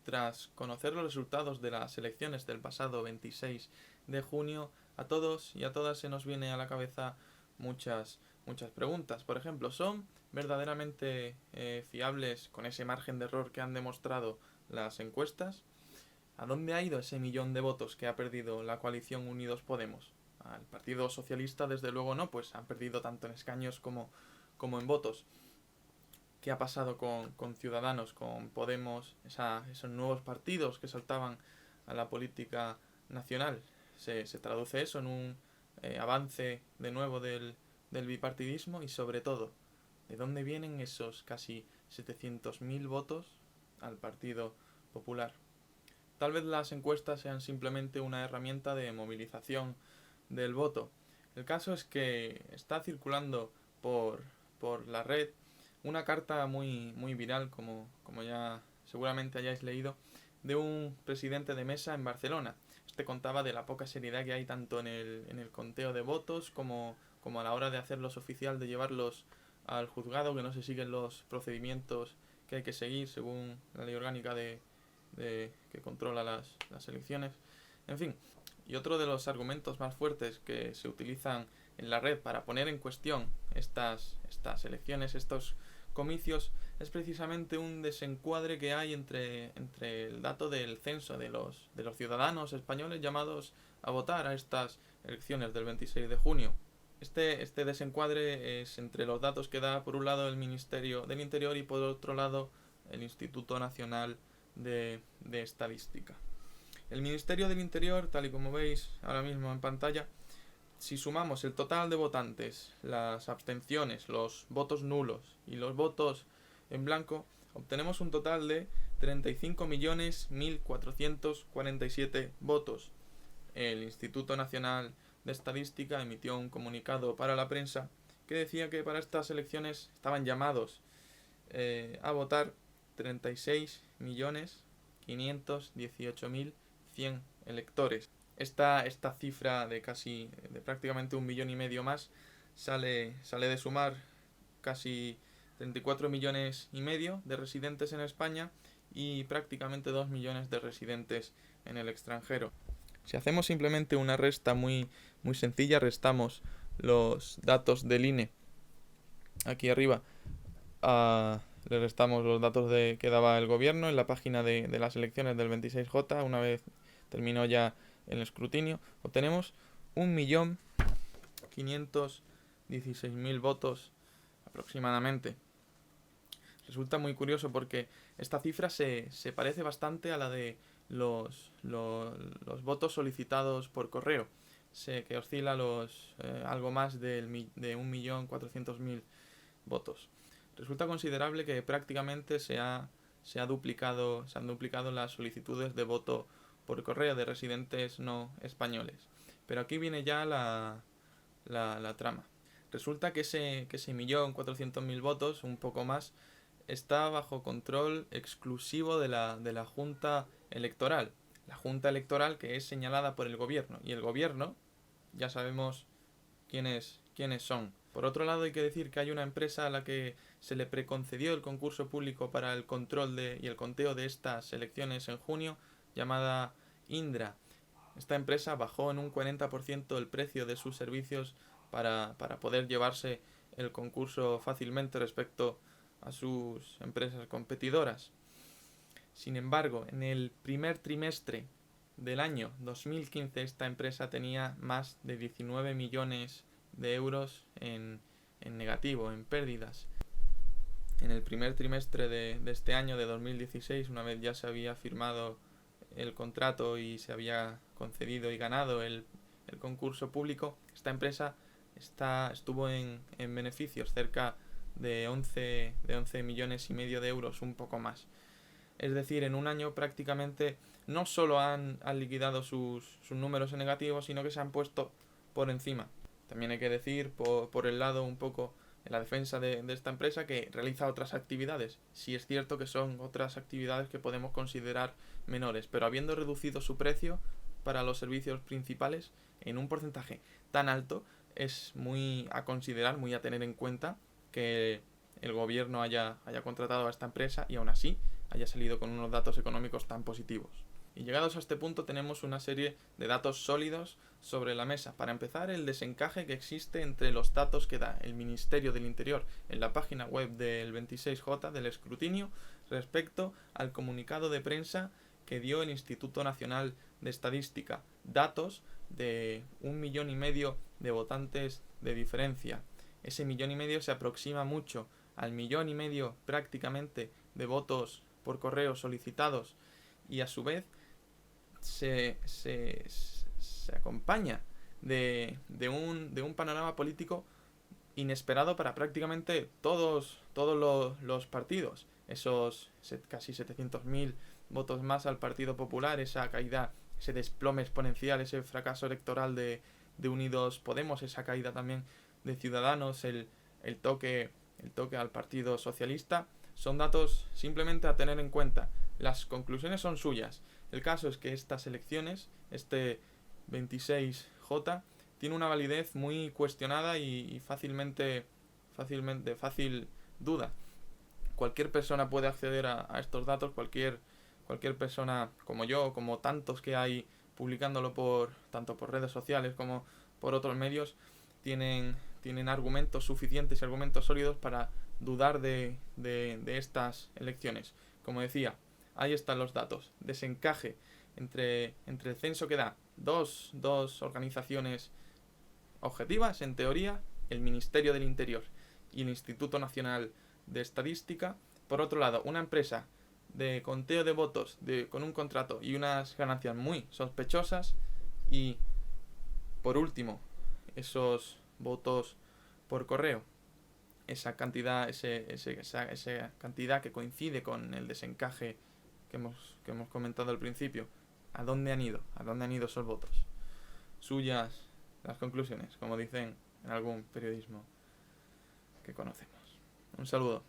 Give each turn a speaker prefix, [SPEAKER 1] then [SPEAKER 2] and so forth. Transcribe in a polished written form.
[SPEAKER 1] tras conocer los resultados de las elecciones del pasado 26 de junio, a todos y a todas se nos viene a la cabeza muchas preguntas. Por ejemplo, ¿son verdaderamente fiables con ese margen de error que han demostrado las encuestas? ¿A dónde ha ido ese millón de votos que ha perdido la coalición Unidos Podemos? Al Partido Socialista, desde luego no, pues han perdido tanto en escaños como en votos. ¿Qué ha pasado con Ciudadanos, con Podemos, esos nuevos partidos que saltaban a la política nacional? ¿Se traduce eso en un avance de nuevo del bipartidismo? Y sobre todo, ¿de dónde vienen esos casi 700.000 votos al Partido Popular? Tal vez las encuestas sean simplemente una herramienta de movilización del voto. El caso es que está circulando por la red una carta muy viral, como ya seguramente hayáis leído, de un presidente de mesa en Barcelona. Este contaba de la poca seriedad que hay tanto en el conteo de votos como a la hora de hacerlos oficial, de llevarlos al juzgado, que no se siguen los procedimientos que hay que seguir según la ley orgánica que controla las elecciones. En fin, y otro de los argumentos más fuertes que se utilizan en la red para poner en cuestión estas elecciones, estos comicios, es precisamente un desencuadre que hay entre el dato del censo de los ciudadanos españoles llamados a votar a estas elecciones del 26 de junio. Este desencuadre es entre los datos que da por un lado el Ministerio del Interior y por otro lado el Instituto Nacional de Estadística. El Ministerio del Interior, tal y como veis ahora mismo en pantalla, si sumamos el total de votantes, las abstenciones, los votos nulos y los votos en blanco, obtenemos un total de 35.147.000 votos. El Instituto Nacional de Estadística emitió un comunicado para la prensa que decía que para estas elecciones estaban llamados a votar 36.518.100 electores. Esta cifra de prácticamente 1,5 millones más sale de sumar casi 34,5 millones de residentes en España y prácticamente 2 millones de residentes en el extranjero. Si hacemos simplemente una resta muy sencilla, restamos los datos del INE aquí arriba, le restamos los datos que daba el gobierno en la página de las elecciones del 26J, una vez terminó ya el escrutinio, obtenemos 1.516.000 votos aproximadamente. Resulta muy curioso porque esta cifra se parece bastante a la de los votos solicitados por correo, que oscila algo más de 1.400.000 votos. Resulta considerable que prácticamente se han duplicado las solicitudes de voto por correo de residentes no españoles. Pero aquí viene ya la trama. Resulta que ese 1.400.000 votos, un poco más, está bajo control exclusivo de la Junta Electoral. La Junta Electoral que es señalada por el gobierno. Y el gobierno, ya sabemos quiénes son. Por otro lado, hay que decir que hay una empresa a la que se le preconcedió el concurso público para el control y el conteo de estas elecciones en junio, llamada Indra. Esta empresa bajó en un 40% el precio de sus servicios para poder llevarse el concurso fácilmente respecto a sus empresas competidoras. Sin embargo, en el primer trimestre del año 2015 esta empresa tenía más de 19 millones de euros en negativo, en pérdidas. En el primer trimestre de este año, de 2016, una vez ya se había firmado el contrato y se había concedido y ganado el concurso público, esta empresa estuvo en beneficios cerca de 11 millones y medio de euros, un poco más. Es decir, en un año prácticamente no solo han liquidado sus números en negativo, sino que se han puesto por encima. También hay que decir, por el lado un poco en la defensa de esta empresa, que realiza otras actividades. Sí es cierto que son otras actividades que podemos considerar menores, pero habiendo reducido su precio para los servicios principales en un porcentaje tan alto, es muy a considerar, muy a tener en cuenta que el gobierno haya contratado a esta empresa y aún así haya salido con unos datos económicos tan positivos. Y llegados a este punto tenemos una serie de datos sólidos sobre la mesa. Para empezar, el desencaje que existe entre los datos que da el Ministerio del Interior en la página web del 26J del escrutinio respecto al comunicado de prensa que dio el Instituto Nacional de Estadística. Datos de 1,5 millones de votantes de diferencia. Ese 1,5 millones se aproxima mucho al 1,5 millones prácticamente de votos por correo solicitados, y a su vez se acompaña de un panorama político inesperado para prácticamente todos los partidos. Esos casi 700.000 votos más al Partido Popular, esa caída, ese desplome exponencial, ese fracaso electoral de Unidos Podemos, esa caída también de Ciudadanos, el toque al Partido Socialista, son datos simplemente a tener en cuenta. Las conclusiones son suyas. El caso es que estas elecciones, este 26J, tiene una validez muy cuestionada y fácil duda. Cualquier persona puede acceder a estos datos, cualquier persona como yo, como tantos que hay publicándolo tanto por redes sociales como por otros medios, tienen argumentos suficientes y argumentos sólidos para dudar de estas elecciones. Como decía, ahí están los datos. Desencaje entre el censo que da dos organizaciones objetivas, en teoría, el Ministerio del Interior y el Instituto Nacional de Estadística. Por otro lado, una empresa de conteo de votos con un contrato y unas ganancias muy sospechosas. Y por último, esos votos por correo, esa cantidad cantidad que coincide con el desencaje que hemos comentado al principio. ¿A dónde han ido esos votos? Suyas las conclusiones, como dicen en algún periodismo que conocemos. Un saludo.